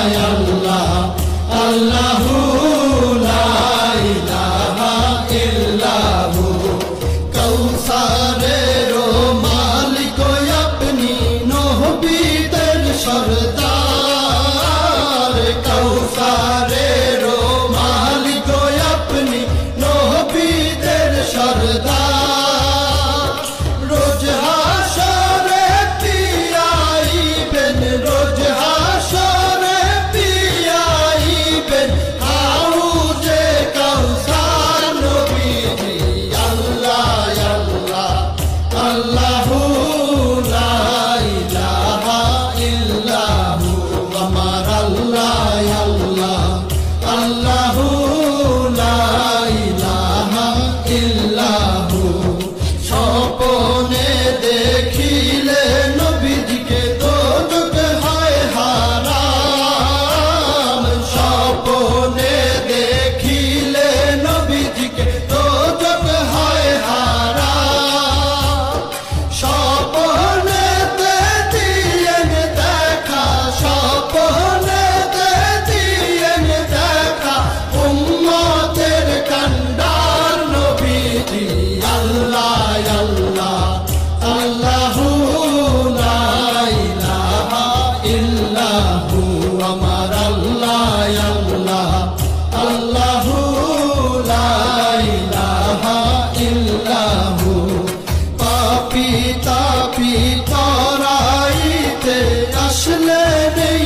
আল্লাহ আল্লাহু লা ইলাহা ইল্লাহু কৌসারের মালিক আপনি নবীদের সরদার কৌসারের মালিক আপনি নবীদের সরদার রোজ হাসরে পিয়াইবেন রোজ হাসরে পিয়াইবেন হাউজে কাউসার নবীজি আল্লাহ আল্লাহ আল্লাহু লা ইলাহা ইল্লাহু আমার আল্লাহ আল্লাহ আল্লাহু লা ইলাহা ইল্লাহু স্বপ্নে দেখিলে নবীজিকে দোজখ হয় হারাম স্বপ্নে দেখিলে নবীজিকে দোজখ হয় হারাম স্বপ্নেতে দিয়েন দেখা স্বপ্নেতে দিয়েন দেখা উম্মতের কান্ডার নবীজি আল্লাহ আল্লাহ আল্লাহু লা ইলাহা ইল্লাহু আমার আল্লাহ আল্লাহ আল্লাহু লা ইলাহা ইল্লাহু পাপী তাপী তরাইতে আসলে নেই